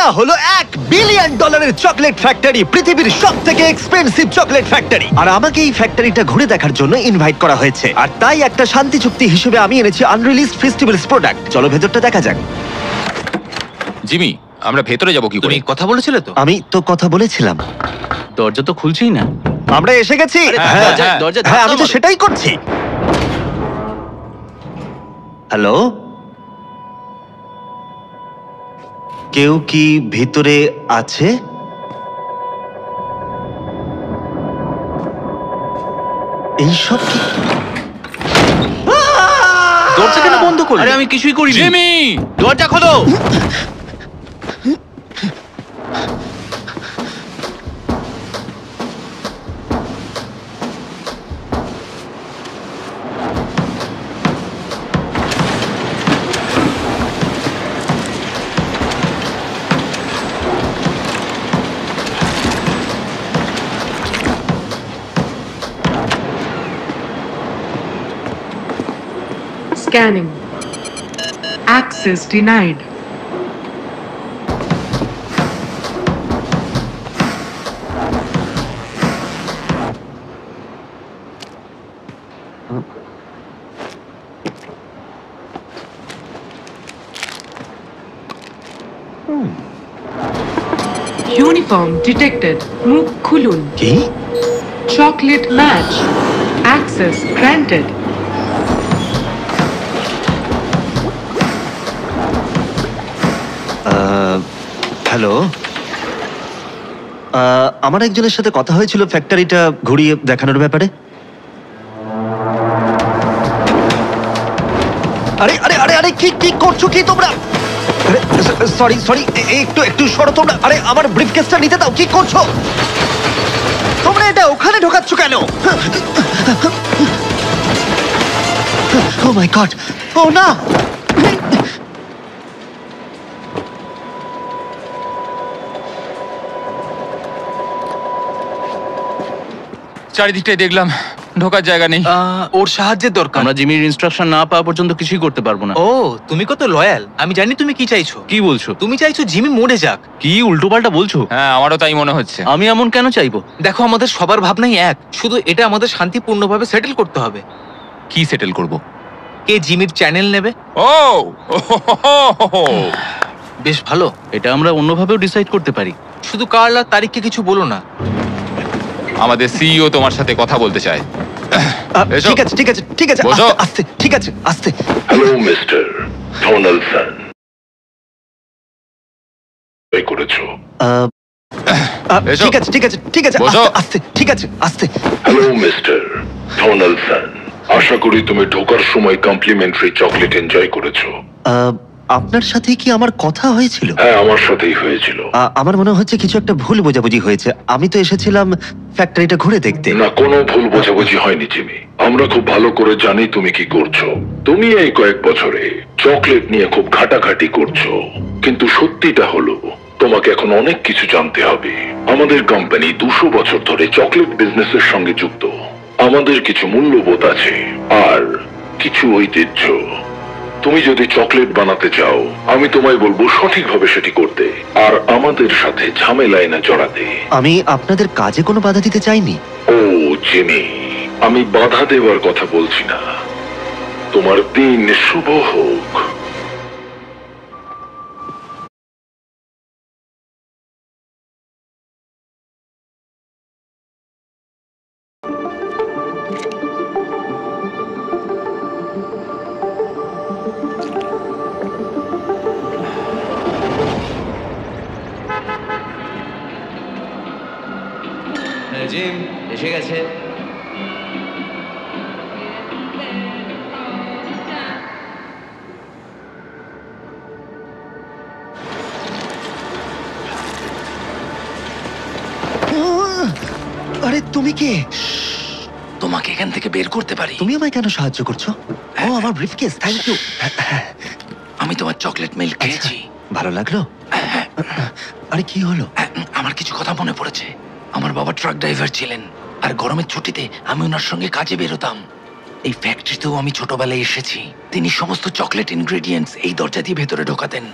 এটা হলো $1 billion chocolate factory, পৃথিবীর সবথেকে এক্সপেন্সিভ চকলেট ফ্যাক্টরি। আর আমাকে এই ফ্যাক্টরিটা ঘুরে দেখার জন্য ইনভাইট করা হয়েছে, আর তাই একটা শান্তি চুক্তি হিসেবে আমি এনেছি আনরিলিজড ফেস্টিভ্যালস প্রোডাক্ট। চলো ভেতরটা দেখা যাক। জিমি, আমরা ভেতরে যাব কি করে? তুমি কথা বলেছিলে তো? আমি তো কথা বলেছিলাম। দরজা তো খুলছেই না। আমরা এসে গেছি। হ্যাঁ, দরজা হ্যাঁ, আমি তো সেটাই করছি। হ্যালো, কেউ কি ভিতরে আছে? এইসব কি? দরজা কেন বন্ধ করলে? আরে আমি কিছুই করিনি। জিমি, দরজা খোলো। Scanning. Access denied. Uniform detected. Move khulun. কি? Chocolate match. Access granted. Hello, আমার একজনের সাথে কথা হয়েছিল ফ্যাক্টরিটা ঘুরিয়ে দেখানোর ব্যাপারে। আরে আরে আরে আরে কি কি করছো কি তোমরা? সরি সরি, একটু একটু সরো তোমরা। আরে আমার ব্রিফকেসটা নিতে দাও। কি করছো তোমরা? এটা ওখানে ঢোকাচ্ছ কেন? ও মাই গড, ও না! চারিদিকটাই দেখলাম, ঢোকার জায়গা নেই। ওর সাহায্যের দরকার। আমরা জিমির ইনস্ট্রাকশন না পাওয়া পর্যন্ত কিছুই করতে পারবো না। ও, তুমি কত লয়াল। আমি জানি তুমি কি চাইছো। কি বলছো? তুমি চাইছো জিমি মরে যাক। কি উল্টোপাল্টা বলছো? হ্যাঁ, আমারও তাই মনে হচ্ছে। আমি এমন কেন চাইবো? দেখো, আমাদের সবার ভাবনাই এক, শুধু এটা আমাদের শান্তিপূর্ণভাবে সেটেল করতে হবে। কি সেটেল করব? কে জিমির চ্যানেল নেবে? ও বেশ ভালো। এটা আমরা অন্যভাবেও ডিসাইড করতে পারি। শুধু কার্ল আর তারিখকে কিছু বলো না। আমাদের সিইও তোমার সাথে কথা বলতে চায়। এসো। ঠিক আছে ঠিক আছে ঠিক আছে, বসো। আস্তে আস্তে, ঠিক আছে আস্তে। হ্যালো মিস্টার ডোনাল্ডসন, এই করেছো? এসো। ঠিক আছে ঠিক আছে ঠিক আছে, বসো। আস্তে আস্তে, ঠিক আছে আস্তে। হ্যালো মিস্টার ডোনাল্ডসন, আশা করি তুমি ঢোকার সময় কমপ্লিমেন্টারি চকলেট এনজয় করেছো। আপনার সাথে কি আমার কথা হয়েছিল? হ্যাঁ, আমার সাথেই হয়েছিল। আমার মনে হচ্ছে কিছু একটা ভুল বোঝাবুঝি হয়েছে। আমি তো এসেছিলাম ফ্যাক্টরিটা ঘুরে দেখতে। না, কোনো ভুল বোঝাবুঝি হয়নি জিমি। আমরা খুব ভালো করে জানি তুমি কি করছো। তুমি এই কয়েক বছরে চকলেট নিয়ে খুব ঘাটাঘাটি করছো, কিন্তু সত্যিটা হলো তোমাকে এখন অনেক কিছু জানতে হবে। আমাদের কোম্পানি 200 বছর ধরে চকলেট বিজনেসের সঙ্গে যুক্ত। আমাদের কিছু মূল্যবোধ আছে আর কিছু ঐতিহ্য। তুমি যদি চকলেট বানাতে চাও, আমি তোমায় বলবো সঠিকভাবে সেটি করতে, আর আমাদের সাথে ঝামেলায় না জড়াতে। আমি আপনাদের কাজে কোনো বাধা দিতে চাইনি। ও জিমি, আমি বাধা দেওয়ার কথা বলছি না। তোমার দিন শুভ হোক। জিম এসে গেছে। আরে তুমি কে? তোমাকে এখান থেকে বের করতে পারি। তুমি আমায় কেন সাহায্য করছো? ও, আমার ব্রিফকেস, থ্যাংক ইউ। আমি তোমার চকলেট মিল্ক খেয়েছি। ভালো লাগলো? আরে কি হলো? আমার কিছু কথা মনে পড়েছে। আমার বাবা ট্রাক ড্রাইভার ছিলেন, আর গরমের ছুটিতে আমি ওনার সঙ্গে কাজে বেরোতাম। এই ফ্যাক্টরিতেও আমি ছোটবেলায় এসেছি। তিনি সমস্ত চকলেট ইনগ্রেডিয়েন্টস এই দরজা দিয়ে ভেতরে ঢোকাতেন।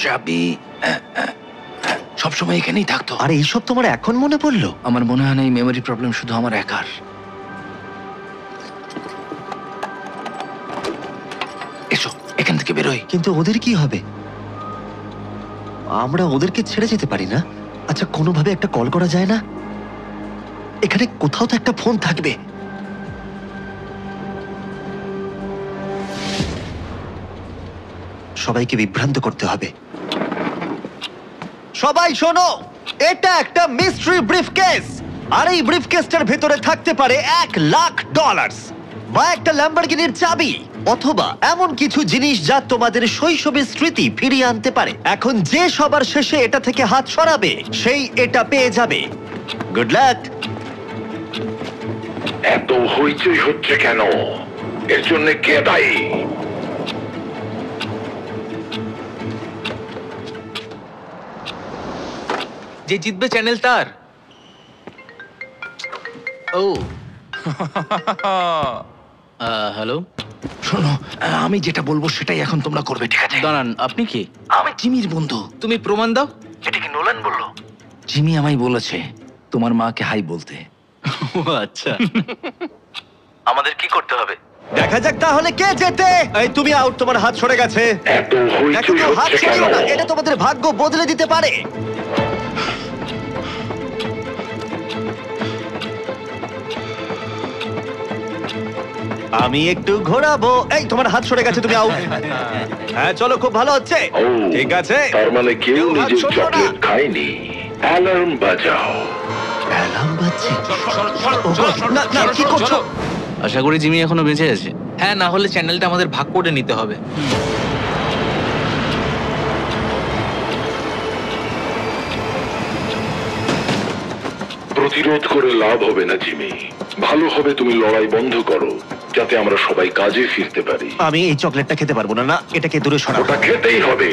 চাবি সবসময় এখানেই থাকতো। আর এইসব তোমার এখন মনে পড়লো? আমার মনে হয় না এই মেমোরি প্রবলেম শুধু আমার একার। এসো এখান থেকে বেরোই। কিন্তু ওদের কি হবে? আমরা ওদেরকে ছেড়ে যেতে পারি না? আচ্ছা, কোনোভাবে একটা কল করা যায় না? এখানে কোথাও তো একটা ফোন থাকবে। সবাইকে বিভ্রান্ত করতে হবে। সবাই শোনো, এটা একটা মিস্ট্রি ব্রিফকেস, আর এই ব্রিফকেসটার ভেতরে থাকতে পারে $1,00,000 বা একটা ল্যাম্বরগিনির চাবি, অথবা এমন কিছু জিনিস যা তোমাদের শৈশবের স্মৃতি ফিরিয়ে আনতে পারে। এখন যে সবার শেষে এটা থেকে হাত সরাবে সেই এটা পেয়ে যাবে। Good luck. এত হইচই হচ্ছে কেন? এর জন্য কে দায়ী? যে জিতবে চ্যানেল তার। ও হ্যালো, শোনো, আমি যেটা বলবো সেটাই এখন তোমরা করবে, ঠিক আছে? দাঁড়ান, আপনি কি? আমি জিমির বন্ধু। তুমি প্রমাণ দাও। এটা কি নোলান বললো? জিমি আমায় বলেছে তোমার মাকে হাই বলতে। ও আচ্ছা। আমাদের কি করতে হবে? দেখা যাক তাহলে কে জেতে। এই তুমি আউট, তোমার হাত সরে গেছে। এত দেখো হইচই তো, হাত হচ্ছে কেন? সরিও না, এটা তোমাদের ভাগ্য বদলে দিতে পারে। আমি একটু ঘোরাবো। এই তোমার হাত সরে গেছে, তুমি আউট। হ্যাঁ চলো, খুব ভালো হচ্ছে। ও, ঠিক আছে, তার মানে কেউ হাত নিজের সরিও না। চকলেট খায়নি। অ্যালার্ম বাজাও। অ্যালার্ম বাজছে। না, না, কি করছো? আশা করি জিমি এখনো বেঁচে আছে। হ্যাঁ, না হলে চ্যানেলটা আমাদের ভাগ করে নিতে হবে। প্রতিরোধ করে লাভ হবে না জিমি। ভালো হবে তুমি লড়াই বন্ধ করো, যাতে আমরা সবাই কাজে ফিরতে পারি। আমি এই চকলেটটা খেতে পারবো না। না, এটাকে দূরে সরাবো। ওটা খেতেই হবে।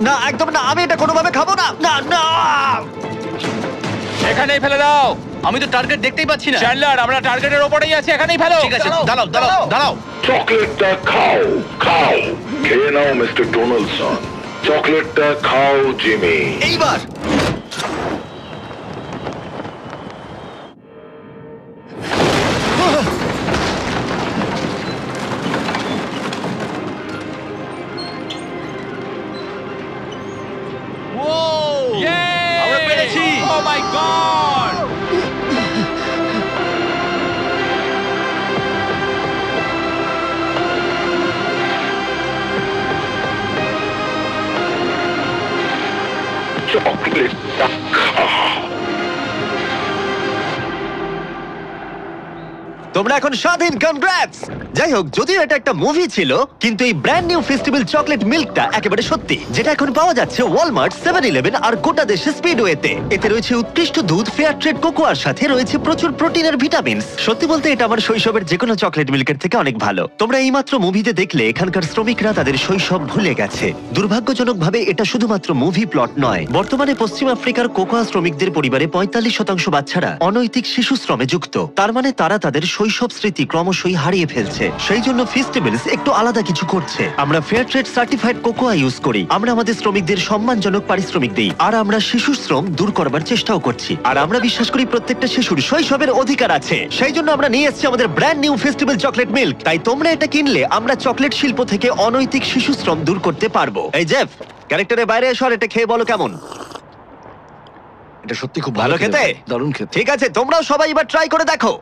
না, একদম না, আমি এটা কোনোভাবে খাবো না। না, না। এখানেই ফেলে দাও। আমি তো টার্গেট দেখতেই পাচ্ছি না। চ্যান্ডলার, আমরা টার্গেটের ওপরেই আছি, এখানেই ফেলো। ঠিক আছে, দাঁড়াও দাঁড়াও দাঁড়াও। চকলেটটা খাও, খাও। খেয়ে নাও মিস্টার ডোনাল্ডসন। চকলেটটা খাও জিমি। এইবার আমরা পেরেছি। ও মাই গড! চকলেটটা খাও। তোমরা এখন স্বাধীন। কনগ্রাটস। যাই হোক, যদিও এটা একটা মুভি ছিল, কিন্তু এই ব্র্যান্ড নিউ ফেস্টিভ্যাল চকলেট মিল্কটা একেবারে সত্যি, যেটা এখন পাওয়া যাচ্ছে ওয়ালমার্ট, 7-Eleven আর গোটা দেশে স্পিডওয়েতে। এতে রয়েছে উৎকৃষ্ট দুধ, ফেয়ার ট্রেড কোকোয়ার সাথে রয়েছে প্রচুর প্রোটিনের ভিটামিনস। সত্যি বলতে এটা আমার শৈশবের যে কোনো চকলেট মিল্কের থেকে অনেক ভালো। তোমরা এইমাত্র মুভিতে দেখলে এখানকার শ্রমিকরা তাদের শৈশব ভুলে গেছে। দুর্ভাগ্যজনকভাবে এটা শুধুমাত্র মুভি প্লট নয়। বর্তমানে পশ্চিম আফ্রিকার কোকোয়া শ্রমিকদের পরিবারে 45% বাচ্চারা অনৈতিক শিশু শ্রমে যুক্ত। তার মানে তারা তাদের শৈশব স্মৃতি ক্রমশই হারিয়ে ফেলছে। সেই জন্য ফেস্টিভ্যালস একটু আলাদা কিছু করছে। আমরা fair trade certified cocoa use করি, আমরা আমাদের শ্রমিকদের সম্মানজনক পারিশ্রমিক দিই, আর আমরা শিশু শ্রম দূর করবার চেষ্টাও করছি। আর আমরা বিশ্বাস করি প্রত্যেকটা শিশুর শৈশবের অধিকার আছে। সেই জন্য আমরা নিয়ে এসেছি আমাদের brand new festival chocolate milk. তাই তোমরা এটা কিনলে আমরা চকলেট শিল্প থেকে অনৈতিক শিশু শ্রম দূর করতে পারবো। এই জেফ, ক্যারেক্টারের বাইরে এসো আর এটা খেয়ে বলো কেমন। এটা সত্যি খুব ভালো খেতে? দারুণ খেতে। ঠিক আছে, তোমরাও সবাই এবার ট্রাই করে দেখো।